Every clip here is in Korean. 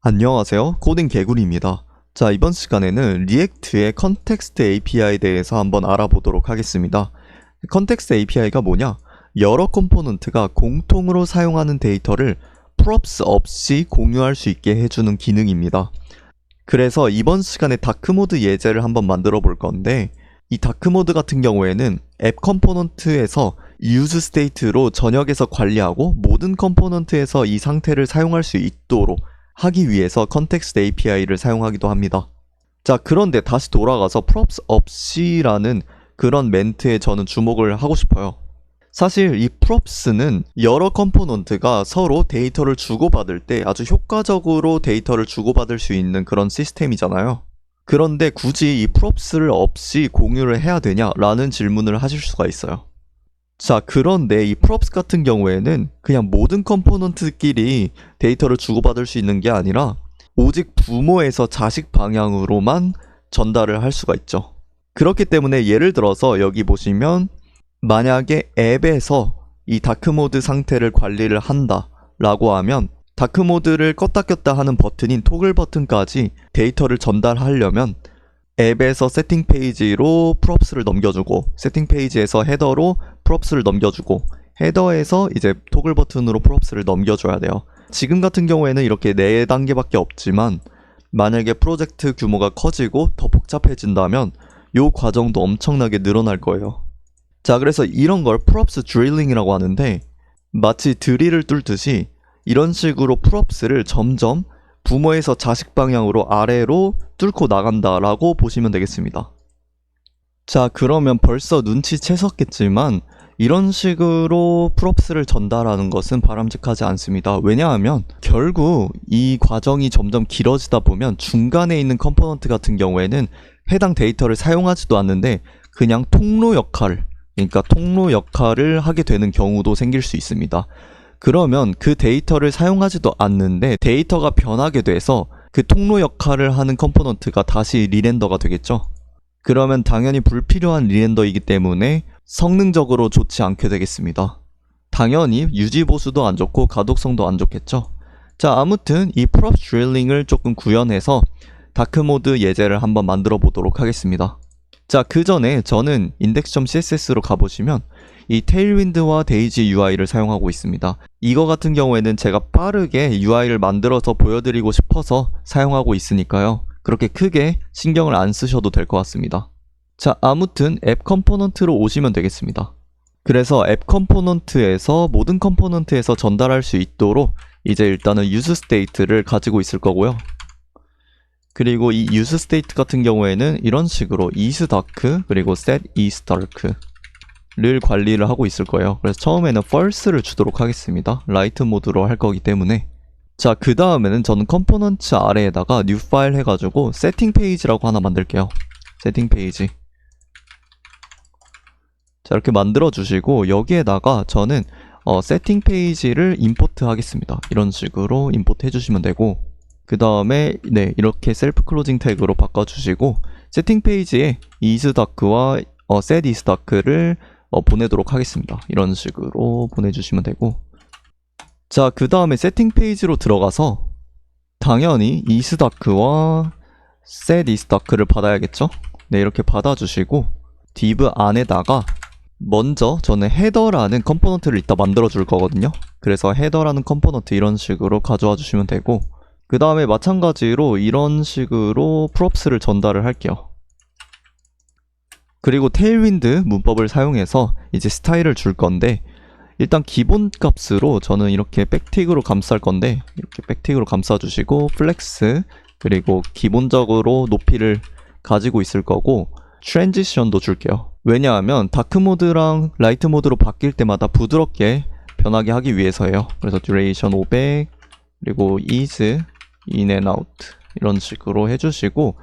안녕하세요. 코딩 개구리입니다. 자, 이번 시간에는 리액트의 컨텍스트 API에 대해서 한번 알아보도록 하겠습니다. 컨텍스트 API가 뭐냐? 여러 컴포넌트가 공통으로 사용하는 데이터를 props 없이 공유할 수 있게 해주는 기능입니다. 그래서 이번 시간에 다크모드 예제를 한번 만들어 볼 건데, 이 다크모드 같은 경우에는 앱 컴포넌트에서 use state로 전역에서 관리하고 모든 컴포넌트에서 이 상태를 사용할 수 있도록 하기 위해서 컨텍스트 API를 사용하기도 합니다. 자, 그런데 다시 돌아가서 props 없이라는 그런 멘트에 저는 주목을 하고 싶어요. 사실 이 props는 여러 컴포넌트가 서로 데이터를 주고받을 때 아주 효과적으로 데이터를 주고받을 수 있는 그런 시스템이잖아요. 그런데 굳이 이 props를 없이 공유를 해야 되냐라는 질문을 하실 수가 있어요. 자, 그런데 이 props 같은 경우에는 그냥 모든 컴포넌트끼리 데이터를 주고받을 수 있는 게 아니라 오직 부모에서 자식 방향으로만 전달을 할 수가 있죠. 그렇기 때문에 예를 들어서 여기 보시면 만약에 앱에서 이 다크모드 상태를 관리를 한다 라고 하면 다크모드를 껐다 켰다 하는 버튼인 토글 버튼까지 데이터를 전달하려면 앱에서 세팅 페이지로 props를 넘겨주고 세팅 페이지에서 헤더로 props를 넘겨주고 헤더에서 이제 토글 버튼으로 props를 넘겨줘야 돼요. 지금 같은 경우에는 이렇게 4단계밖에 없지만 만약에 프로젝트 규모가 커지고 더 복잡해진다면 이 과정도 엄청나게 늘어날 거예요. 자, 그래서 이런 걸 props drilling이라고 하는데 마치 드릴을 뚫듯이 이런 식으로 props를 점점 부모에서 자식 방향으로 아래로 뚫고 나간다라고 보시면 되겠습니다. 자, 그러면 벌써 눈치채셨겠지만 이런 식으로 props를 전달하는 것은 바람직하지 않습니다. 왜냐하면 결국 이 과정이 점점 길어지다 보면 중간에 있는 컴포넌트 같은 경우에는 해당 데이터를 사용하지도 않는데 그냥 통로 역할을 하게 되는 경우도 생길 수 있습니다. 그러면 그 데이터를 사용하지도 않는데 데이터가 변하게 돼서 그 통로 역할을 하는 컴포넌트가 다시 리렌더가 되겠죠. 그러면 당연히 불필요한 리렌더이기 때문에 성능적으로 좋지 않게 되겠습니다. 당연히 유지 보수도 안 좋고 가독성도 안 좋겠죠. 자, 아무튼 이 props drilling을 조금 구현해서 다크모드 예제를 한번 만들어 보도록 하겠습니다. 자, 그 전에 저는 index.css로 가보시면 이 테일윈드와 데이지 UI를 사용하고 있습니다. 이거 같은 경우에는 제가 빠르게 UI를 만들어서 보여드리고 싶어서 사용하고 있으니까요. 그렇게 크게 신경을 안 쓰셔도 될 것 같습니다. 자, 아무튼 앱 컴포넌트로 오시면 되겠습니다. 그래서 앱 컴포넌트에서 모든 컴포넌트에서 전달할 수 있도록 이제 일단은 use state를 가지고 있을 거고요. 그리고 이 use state 같은 경우에는 이런 식으로 is dark 그리고 set is dark 를 관리를 하고 있을 거예요. 그래서 처음에는 false를 주도록 하겠습니다. 라이트 모드로 할 거기 때문에. 자, 그 다음에는 저는 컴포넌트 아래에다가 new file 해가지고 세팅 페이지라고 하나 만들게요. 세팅 페이지. 자, 이렇게 만들어 주시고 여기에다가 저는 세팅 페이지를 임포트 하겠습니다. 이런 식으로 임포트 해주시면 되고 그 다음에 이렇게 셀프 클로징 태그로 바꿔주시고 세팅 페이지에 is dark와 set is dark를 보내도록 하겠습니다. 이런 식으로 보내주시면 되고 자, 그 다음에 세팅 페이지로 들어가서 당연히 is dark와 set is dark를 받아야겠죠? 네, 이렇게 받아주시고 div 안에다가 먼저 저는 헤더라는 컴포넌트를 이따 만들어 줄 거거든요. 그래서 헤더라는 컴포넌트 이런 식으로 가져와 주시면 되고 그 다음에 마찬가지로 이런 식으로 props를 전달을 할게요. 그리고 테일윈드 문법을 사용해서 이제 스타일을 줄 건데 일단 기본 값으로 저는 이렇게 백틱으로 감쌀 건데 이렇게 백틱으로 감싸 주시고 플렉스 그리고 기본적으로 높이를 가지고 있을 거고 트랜지션도 줄게요. 왜냐하면 다크 모드랑 라이트 모드로 바뀔 때마다 부드럽게 변하게 하기 위해서예요. 그래서 duration 500 그리고 is in and out 이런 식으로 해주시고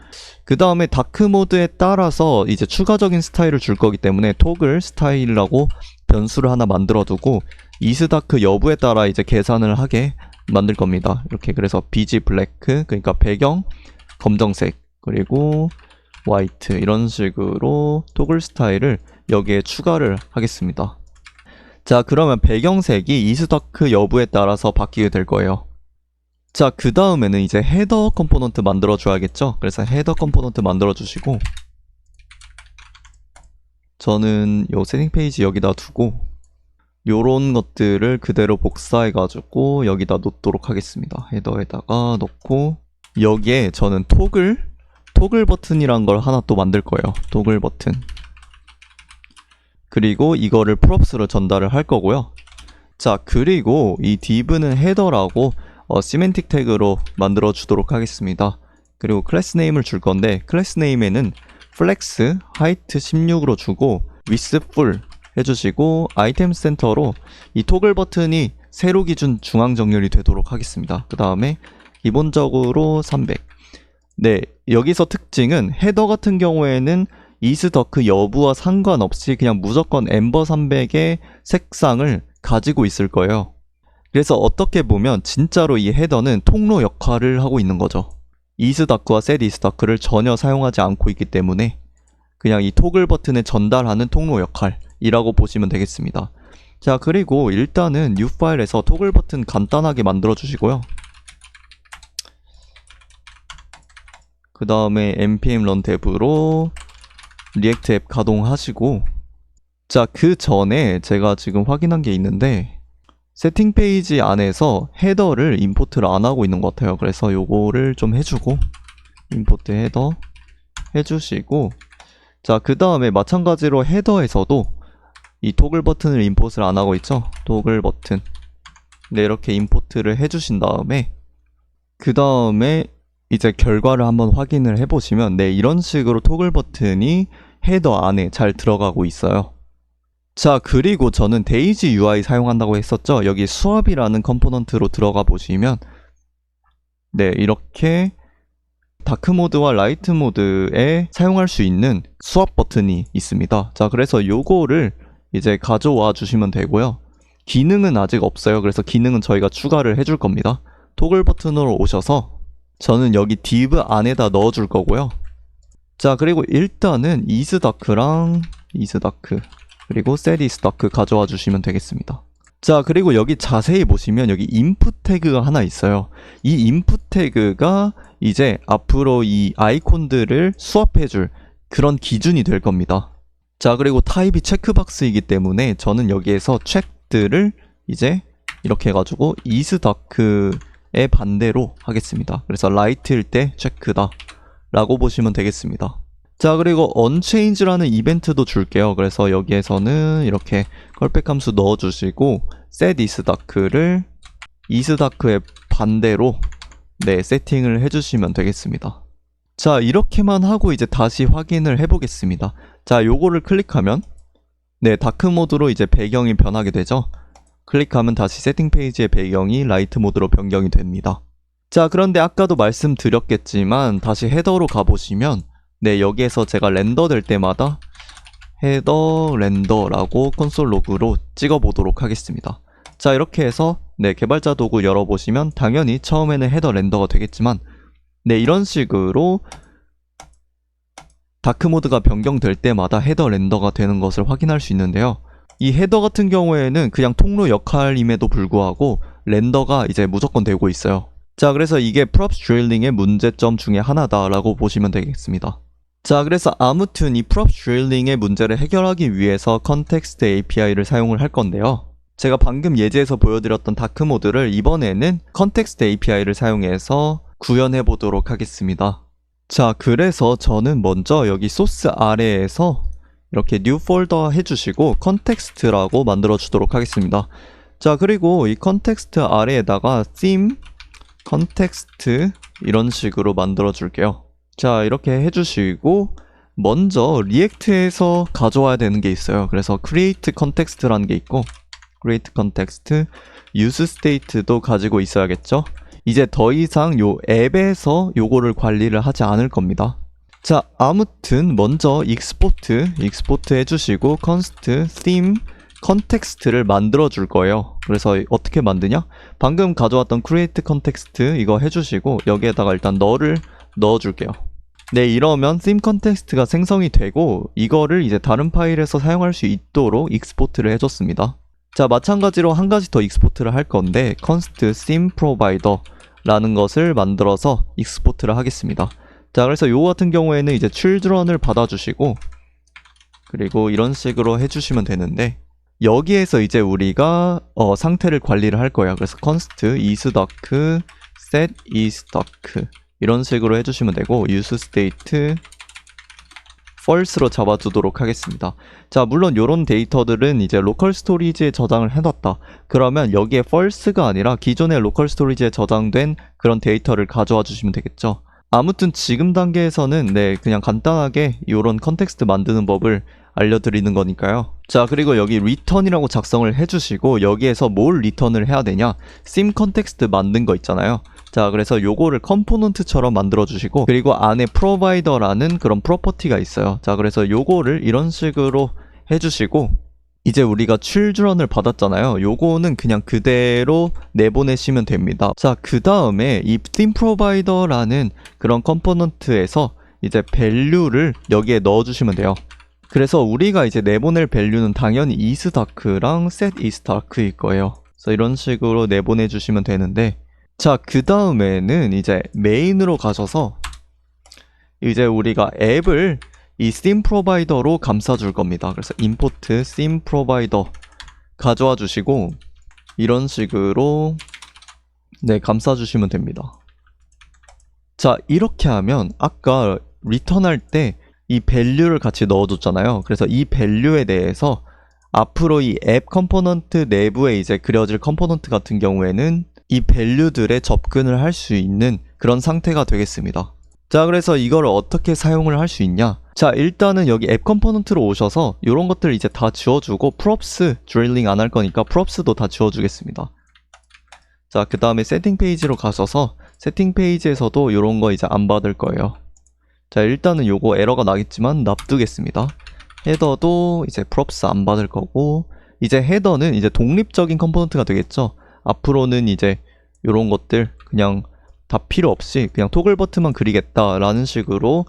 그 다음에 다크 모드에 따라서 이제 추가적인 스타일을 줄 거기 때문에 토글 스타일이라고 변수를 하나 만들어 두고 is dark 여부에 따라 이제 계산을 하게 만들 겁니다. 이렇게 그래서 bg black 그러니까 배경 검정색 그리고 화이트 이런 식으로 토글 스타일을 여기에 추가를 하겠습니다. 자, 그러면 배경색이 is dark 여부에 따라서 바뀌게 될 거예요. 자, 그 다음에는 이제 헤더 컴포넌트 만들어 줘야겠죠? 그래서 헤더 컴포넌트 만들어 주시고, 저는 요 세팅 페이지 여기다 두고 요런 것들을 그대로 복사해 가지고 여기다 놓도록 하겠습니다. 헤더에다가 놓고, 여기에 저는 토글 버튼이란 걸 하나 또 만들 거예요. 토글 버튼. 그리고 이거를 props로 전달을 할 거고요. 자, 그리고 이 div는 헤더라고 시멘틱 태그로 만들어 주도록 하겠습니다. 그리고 클래스 네임을 줄 건데, 클래스 네임에는 flex height 16으로 주고 width full 해주시고, 아이템 센터로 이 토글 버튼이 세로 기준 중앙 정렬이 되도록 하겠습니다. 그 다음에 기본적으로 300. 네, 여기서 특징은 헤더 같은 경우에는 이스더크 여부와 상관없이 그냥 무조건 엠버 300의 색상을 가지고 있을 거예요. 그래서 어떻게 보면 진짜로 이 헤더는 통로 역할을 하고 있는 거죠. 이스더크와 셋 이스더크를 전혀 사용하지 않고 있기 때문에 그냥 이 토글 버튼에 전달하는 통로 역할이라고 보시면 되겠습니다. 자, 그리고 일단은 new 파일에서 토글 버튼 간단하게 만들어 주시고요. 그 다음에 npm run dev로 리액트 앱 가동하시고, 자, 그 전에 제가 지금 확인한 게 있는데 세팅 페이지 안에서 헤더를 임포트를 안 하고 있는 것 같아요. 그래서 요거를 좀 해주고, 임포트 헤더 해주시고, 자, 그 다음에 마찬가지로 헤더에서도 이 토글 버튼을 임포트를 안 하고 있죠. 토글 버튼. 네, 이렇게 임포트를 해주신 다음에, 그 다음에 이제 결과를 한번 확인을 해보시면, 네, 이런 식으로 토글 버튼이 헤더 안에 잘 들어가고 있어요. 자, 그리고 저는 데이지 UI 사용한다고 했었죠. 여기 수압이라는 컴포넌트로 들어가 보시면, 네, 이렇게 다크 모드와 라이트 모드에 사용할 수 있는 수압 버튼이 있습니다. 자, 그래서 요거를 이제 가져와 주시면 되고요. 기능은 아직 없어요. 그래서 기능은 저희가 추가를 해줄 겁니다. 토글 버튼으로 오셔서 저는 여기 div 안에다 넣어줄 거고요. 자, 그리고 일단은 이스다크랑 이스다크 그리고 set isDark 가져와 주시면 되겠습니다. 자, 그리고 여기 자세히 보시면 여기 input 태그가 하나 있어요. 이 input 태그가 이제 앞으로 이 아이콘들을 수합해줄 그런 기준이 될 겁니다. 자, 그리고 타입이 체크박스이기 때문에 저는 여기에서 check들을 이제 이렇게 해가지고 isDark의 반대로 하겠습니다. 그래서 light일 때 체크다 라고 보시면 되겠습니다. 자, 그리고 unchange라는 이벤트도 줄게요. 그래서 여기에서는 이렇게 컬백 함수 넣어주시고 set isDark를 isDark의 반대로 네, 세팅을 해주시면 되겠습니다. 자, 이렇게만 하고 이제 다시 확인을 해보겠습니다. 자, 요거를 클릭하면 네, 다크 모드로 이제 배경이 변하게 되죠. 클릭하면 다시 세팅 페이지의 배경이 라이트 모드로 변경이 됩니다. 자, 그런데 아까도 말씀드렸겠지만 다시 헤더로 가보시면 네, 여기에서 제가 렌더 될 때마다 헤더 렌더라고 콘솔 로그로 찍어보도록 하겠습니다. 자, 이렇게 해서 네, 개발자 도구 열어보시면 당연히 처음에는 헤더 렌더가 되겠지만 네, 이런 식으로 다크 모드가 변경될 때마다 헤더 렌더가 되는 것을 확인할 수 있는데요. 이 헤더 같은 경우에는 그냥 통로 역할임에도 불구하고 렌더가 이제 무조건 되고 있어요. 자, 그래서 이게 props drilling의 문제점 중에 하나다라고 보시면 되겠습니다. 자, 그래서 아무튼 이 props drilling의 문제를 해결하기 위해서 context API를 사용을 할 건데요. 제가 방금 예제에서 보여드렸던 다크 모드를 이번에는 context API를 사용해서 구현해 보도록 하겠습니다. 자, 그래서 저는 먼저 여기 소스 아래에서 이렇게 new folder 해주시고 context라고 만들어 주도록 하겠습니다. 자, 그리고 이 context 아래에다가 theme context 이런 식으로 만들어 줄게요. 자, 이렇게 해주시고 먼저 리액트에서 가져와야 되는 게 있어요. 그래서 create context라는 게 있고 create context, use state도 가지고 있어야겠죠. 이제 더 이상 요 앱에서 요거를 관리를 하지 않을 겁니다. 자, 아무튼 먼저 export 해주시고 const theme context를 만들어 줄 거예요. 그래서 어떻게 만드냐? 방금 가져왔던 create context 이거 해주시고 여기에다가 일단 너를 넣어 줄게요. 네, 이러면 theme context가 생성이 되고 이거를 이제 다른 파일에서 사용할 수 있도록 export를 해줬습니다. 자, 마찬가지로 한 가지 더 익스포트를 할 건데 const theme provider 라는 것을 만들어서 익스포트를 하겠습니다. 자, 그래서 요거 같은 경우에는 이제 children을 받아주시고, 그리고 이런 식으로 해주시면 되는데, 여기에서 이제 우리가 상태를 관리를 할 거예요. 그래서 const isDoc set isDoc 이런 식으로 해주시면 되고, useState false로 잡아두도록 하겠습니다. 자, 물론 이런 데이터들은 이제 로컬 스토리지에 저장을 해놨다. 그러면 여기에 false가 아니라 기존의 로컬 스토리지에 저장된 그런 데이터를 가져와 주시면 되겠죠. 아무튼 지금 단계에서는 그냥 간단하게 이런 컨텍스트 만드는 법을 알려드리는 거니까요. 자, 그리고 여기 return이라고 작성을 해주시고, 여기에서 뭘 리턴을 해야 되냐, sim 컨텍스트 만든 거 있잖아요. 자, 그래서 요거를 컴포넌트처럼 만들어 주시고, 그리고 안에 provider라는 그런 프로퍼티가 있어요. 자, 그래서 요거를 이런 식으로 해주시고, 이제 우리가 children을 받았잖아요. 요거는 그냥 그대로 내보내시면 됩니다. 자, 그 다음에 이 theme provider라는 그런 컴포넌트에서 이제 value를 여기에 넣어주시면 돼요. 그래서 우리가 이제 내보낼 value는 당연히 isDoc랑 set isDoc일 거예요. 그래서 이런 식으로 내보내주시면 되는데, 자, 그 다음에는 이제 메인으로 가셔서 이제 우리가 앱을 이 theme provider로 감싸줄 겁니다. 그래서 import theme provider 가져와 주시고, 이런 식으로 감싸주시면 됩니다. 자, 이렇게 하면 아까 리턴할 때 이 value를 같이 넣어줬잖아요. 그래서 이 value에 대해서 앞으로 이 앱 컴포넌트 내부에 이제 그려질 컴포넌트 같은 경우에는 이 value들에 접근을 할 수 있는 그런 상태가 되겠습니다. 자, 그래서 이걸 어떻게 사용을 할 수 있냐? 자, 일단은 여기 앱 컴포넌트로 오셔서 이런 것들 이제 다 지워주고, props 드릴링 안 할 거니까 props도 다 지워주겠습니다. 자, 그 다음에 세팅 페이지로 가셔서 세팅 페이지에서도 이런 거 이제 안 받을 거예요. 자, 일단은 요거 에러가 나겠지만 놔두겠습니다. 헤더도 이제 props 안 받을 거고, 이제 헤더는 이제 독립적인 컴포넌트가 되겠죠. 앞으로는 이제 요런 것들 그냥 다 필요 없이 그냥 토글 버튼만 그리겠다라는 식으로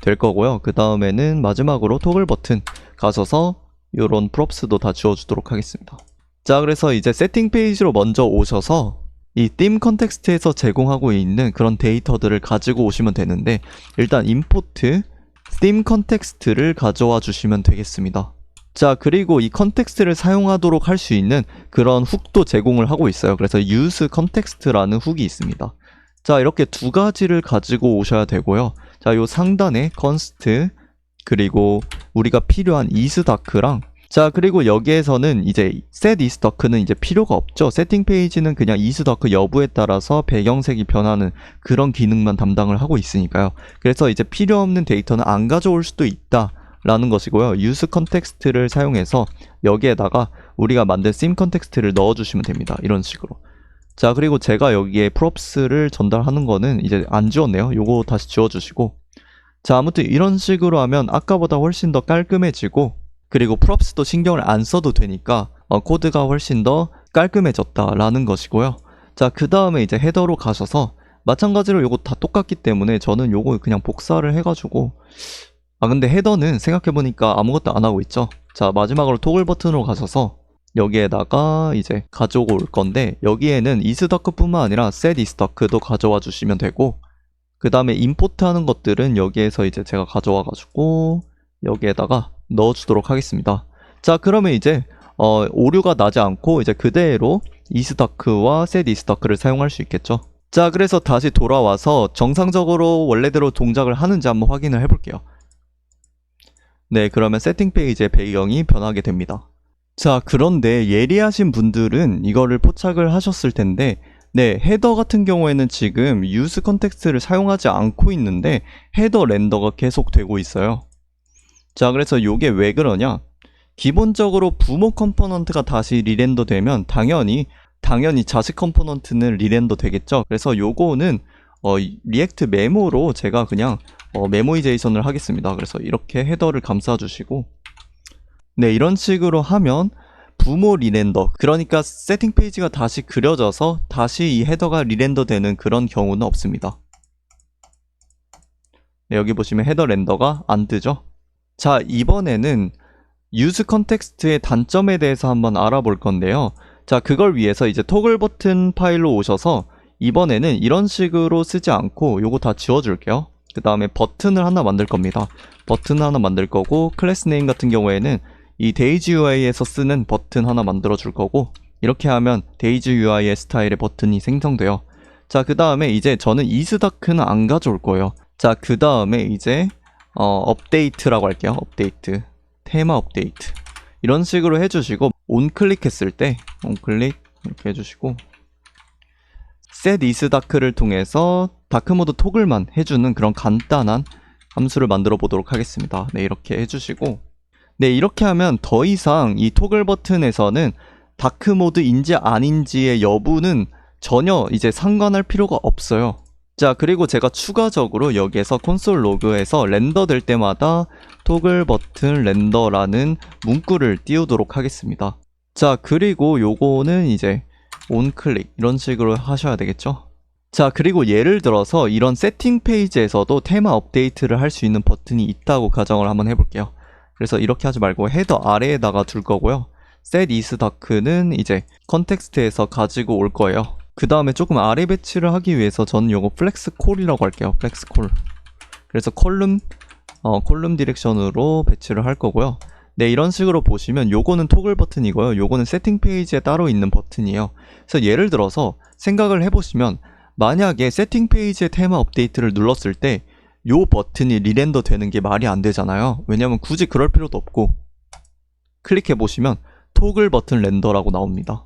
될 거고요. 그 다음에는 마지막으로 토글 버튼 가셔서 요런 props도 다 지워주도록 하겠습니다. 자, 그래서 이제 세팅 페이지로 먼저 오셔서 이 theme 컨텍스트에서 제공하고 있는 그런 데이터들을 가지고 오시면 되는데, 일단 import theme 컨텍스트를 가져와 주시면 되겠습니다. 자, 그리고 이 컨텍스트를 사용하도록 할 수 있는 그런 훅도 제공을 하고 있어요. 그래서 use context라는 훅이 있습니다. 자, 이렇게 두 가지를 가지고 오셔야 되고요. 자, 요 상단에 const, 그리고 우리가 필요한 isDoc랑, 자, 그리고 여기에서는 이제 set isDoc는 이제 필요가 없죠. 세팅 페이지는 그냥 isDoc 여부에 따라서 배경색이 변하는 그런 기능만 담당을 하고 있으니까요. 그래서 이제 필요 없는 데이터는 안 가져올 수도 있다 라는 것이고요. use context를 사용해서 여기에다가 우리가 만든 theme context를 넣어주시면 됩니다. 이런 식으로. 자, 그리고 제가 여기에 props를 전달하는 거는 이제 안 지웠네요. 요거 다시 지워주시고. 자, 아무튼 이런 식으로 하면 아까보다 훨씬 더 깔끔해지고, 그리고 props도 신경을 안 써도 되니까 코드가 훨씬 더 깔끔해졌다라는 것이고요. 자, 그 다음에 이제 헤더로 가셔서 마찬가지로 요거 다 똑같기 때문에 저는 요거 그냥 복사를 해가지고, 근데 헤더는 생각해보니까 아무것도 안 하고 있죠. 자, 마지막으로 토글 버튼으로 가셔서 여기에다가 이제 가져오고 올 건데, 여기에는 isDoc 뿐만 아니라 set isDoc도 가져와 주시면 되고, 그 다음에 import 하는 것들은 여기에서 이제 제가 가져와 가지고 여기에다가 넣어주도록 하겠습니다. 자, 그러면 이제 오류가 나지 않고 이제 그대로 isDoc와 set isDoc를 사용할 수 있겠죠. 자, 그래서 다시 돌아와서 정상적으로 원래대로 동작을 하는지 한번 확인을 해볼게요. 네, 그러면 세팅 페이지의 배경이 변하게 됩니다. 자, 그런데 예리하신 분들은 이거를 포착을 하셨을 텐데, 헤더 같은 경우에는 지금 use 컨텍스트를 사용하지 않고 있는데 헤더 렌더가 계속 되고 있어요. 자, 그래서 요게 왜 그러냐? 기본적으로 부모 컴포넌트가 다시 리렌더 되면 당연히 자식 컴포넌트는 리렌더 되겠죠. 그래서 요거는 리액트 메모로 제가 그냥 메모이제이션을 하겠습니다. 그래서 이렇게 헤더를 감싸 주시고, 이런 식으로 하면 부모 리렌더, 그러니까 세팅 페이지가 다시 그려져서 다시 이 헤더가 리렌더 되는 그런 경우는 없습니다. 여기 보시면 헤더 렌더가 안 뜨죠. 자, 이번에는 use context의 단점에 대해서 한번 알아볼 건데요. 자, 그걸 위해서 이제 토글 버튼 파일로 오셔서 이번에는 이런 식으로 쓰지 않고 요거 다 지워줄게요. 그 다음에 버튼을 하나 만들 겁니다. 버튼 하나 만들 거고, 클래스 네임 같은 경우에는 이 데이지 UI에서 쓰는 버튼 하나 만들어 줄 거고, 이렇게 하면 데이지 UI의 스타일의 버튼이 생성돼요. 자, 그 다음에 이제 저는 이스다크는 안 가져올 거예요. 자, 그 다음에 이제 업데이트라고 할게요. 업데이트, 테마 업데이트 이런 식으로 해주시고, 온클릭 했을 때 온클릭 이렇게 해주시고, set isDark를 통해서 다크모드 토글만 해주는 그런 간단한 함수를 만들어 보도록 하겠습니다. 네, 이렇게 해주시고, 네, 이렇게 하면 더 이상 이 토글 버튼에서는 다크모드인지 아닌지의 여부는 전혀 이제 상관할 필요가 없어요. 자, 그리고 제가 추가적으로 여기에서 콘솔 로그에서 렌더 될 때마다 토글 버튼 렌더라는 문구를 띄우도록 하겠습니다. 자, 그리고 요거는 이제 온클릭 이런 식으로 하셔야 되겠죠. 자, 그리고 예를 들어서 이런 세팅 페이지에서도 테마 업데이트를 할 수 있는 버튼이 있다고 가정을 한번 해볼게요. 그래서 이렇게 하지 말고 헤더 아래에다가 둘 거고요. set isDark는 이제 컨텍스트에서 가지고 올 거예요. 그 다음에 조금 아래 배치를 하기 위해서 저는 요거 플렉스 콜이라고 할게요. 플렉스 콜. 그래서 콜룸 디렉션으로 배치를 할 거고요. 네, 이런 식으로 보시면 요거는 토글 버튼이고요. 요거는 세팅 페이지에 따로 있는 버튼이에요. 그래서 예를 들어서 생각을 해보시면, 만약에 세팅 페이지의 테마 업데이트를 눌렀을 때 요 버튼이 리렌더 되는 게 말이 안 되잖아요. 왜냐면 굳이 그럴 필요도 없고, 클릭해보시면 토글 버튼 렌더라고 나옵니다.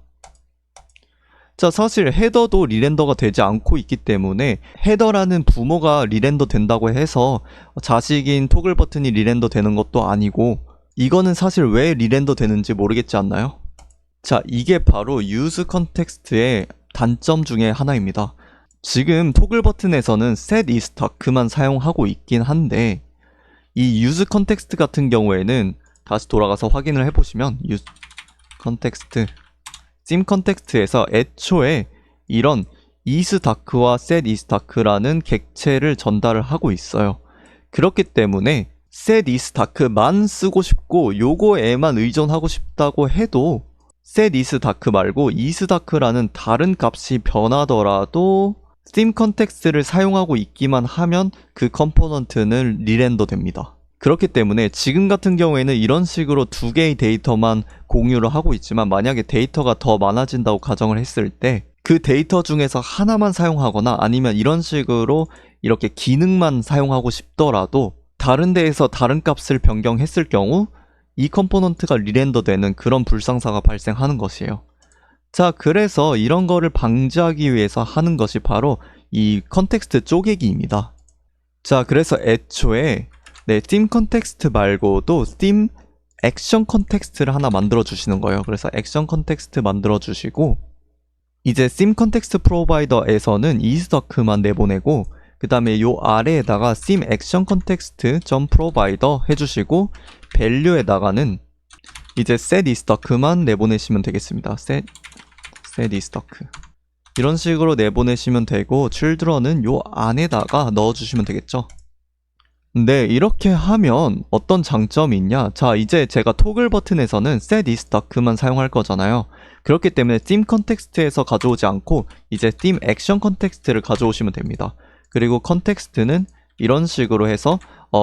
자, 사실 헤더도 리렌더가 되지 않고 있기 때문에 헤더라는 부모가 리렌더 된다고 해서 자식인 토글 버튼이 리렌더 되는 것도 아니고, 이거는 사실 왜 리렌더 되는지 모르겠지 않나요? 자, 이게 바로 use context의 단점 중에 하나입니다. 지금 토글 버튼에서는 set isDark만 사용하고 있긴 한데, 이 use context 같은 경우에는 다시 돌아가서 확인을 해보시면 use context, sim context에서 애초에 이런 isDark와 set isDark라는 객체를 전달을 하고 있어요. 그렇기 때문에 set isDark만 쓰고 싶고 요거에만 의존하고 싶다고 해도 set isDark 말고 isDark라는 다른 값이 변하더라도 sim context를 사용하고 있기만 하면 그 컴포넌트는 리렌더 됩니다. 그렇기 때문에 지금 같은 경우에는 이런 식으로 두 개의 데이터만 공유를 하고 있지만, 만약에 데이터가 더 많아진다고 가정을 했을 때 그 데이터 중에서 하나만 사용하거나 아니면 이런 식으로 이렇게 기능만 사용하고 싶더라도 다른 데에서 다른 값을 변경했을 경우 이 컴포넌트가 리렌더 되는 그런 불상사가 발생하는 것이에요. 자, 그래서 이런 거를 방지하기 위해서 하는 것이 바로 이 컨텍스트 쪼개기입니다. 자, 그래서 애초에 theme 컨텍스트 말고도 theme 액션 컨텍스트를 하나 만들어 주시는 거예요. 그래서 액션 컨텍스트 만들어 주시고, 이제 theme 컨텍스트 프로바이더에서는 isDark만 내보내고, 그 다음에 요 아래에다가 theme 액션 컨텍스트 .provider 해주시고, value에다가는 이제 set isDark만 내보내시면 되겠습니다. set isDark 이런 식으로 내보내시면 되고, children은 요 안에다가 넣어주시면 되겠죠. 네, 이렇게 하면 어떤 장점이 있냐? 자, 이제 제가 토글 버튼에서는 set isDark만 사용할 거잖아요. 그렇기 때문에 theme 컨텍스트에서 가져오지 않고 이제 theme 액션 컨텍스트를 가져오시면 됩니다. 그리고 컨텍스트는 이런 식으로 해서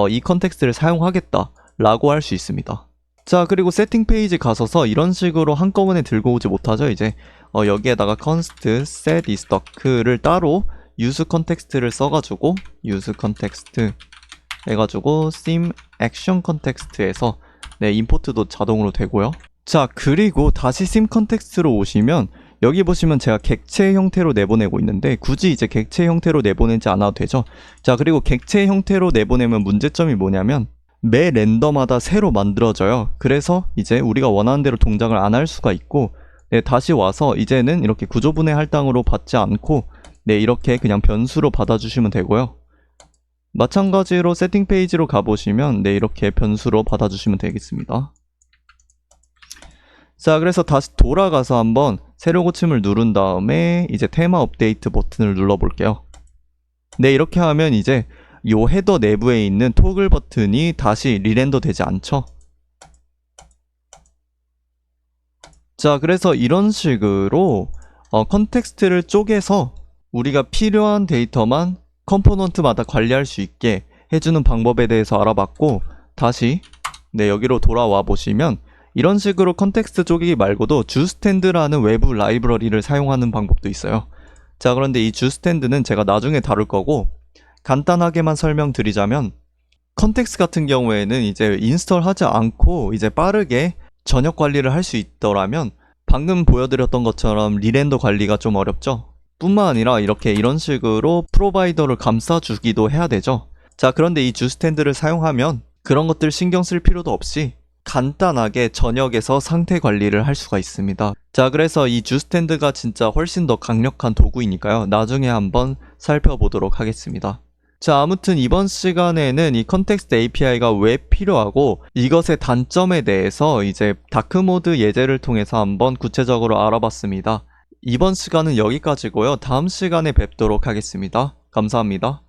이 컨텍스트를 사용하겠다 라고 할 수 있습니다. 자, 그리고 세팅 페이지 가서서 이런 식으로 한꺼번에 들고 오지 못하죠. 이제 여기에다가 const set isDark를 따로 use context를 써가지고 use context 해가지고 theme action context에서 임포트도 자동으로 되고요. 자, 그리고 다시 theme context로 오시면 여기 보시면 제가 객체 형태로 내보내고 있는데, 굳이 이제 객체 형태로 내보내지 않아도 되죠. 자, 그리고 객체 형태로 내보내면 문제점이 뭐냐면 매 렌더마다 새로 만들어져요. 그래서 이제 우리가 원하는 대로 동작을 안 할 수가 있고, 다시 와서 이제는 이렇게 구조분해 할당으로 받지 않고 이렇게 그냥 변수로 받아주시면 되고요. 마찬가지로 세팅 페이지로 가보시면 이렇게 변수로 받아주시면 되겠습니다. 자, 그래서 다시 돌아가서 한번 새로 고침을 누른 다음에 이제 테마 업데이트 버튼을 눌러볼게요. 네, 이렇게 하면 이제 요 헤더 내부에 있는 토글 버튼이 다시 리렌더 되지 않죠. 자, 그래서 이런 식으로 컨텍스트를 쪼개서 우리가 필요한 데이터만 컴포넌트마다 관리할 수 있게 해주는 방법에 대해서 알아봤고, 다시 여기로 돌아와 보시면 이런 식으로 컨텍스트 쪼개기 말고도 주스탠드라는 외부 라이브러리를 사용하는 방법도 있어요. 자, 그런데 이 주스탠드는 제가 나중에 다룰 거고, 간단하게만 설명드리자면 컨텍스트 같은 경우에는 이제 인스톨 하지 않고 이제 빠르게 전역 관리를 할 수 있더라면 방금 보여드렸던 것처럼 리렌더 관리가 좀 어렵죠. 뿐만 아니라 이런 식으로 프로바이더를 감싸주기도 해야 되죠. 자, 그런데 이 주스탠드를 사용하면 그런 것들 신경 쓸 필요도 없이 간단하게 전역에서 상태 관리를 할 수가 있습니다. 자, 그래서 이 주스탠드가 진짜 훨씬 더 강력한 도구이니까요. 나중에 한번 살펴보도록 하겠습니다. 자, 아무튼 이번 시간에는 이 컨텍스트 API가 왜 필요하고 이것의 단점에 대해서 이제 다크모드 예제를 통해서 한번 구체적으로 알아봤습니다. 이번 시간은 여기까지고요. 다음 시간에 뵙도록 하겠습니다. 감사합니다.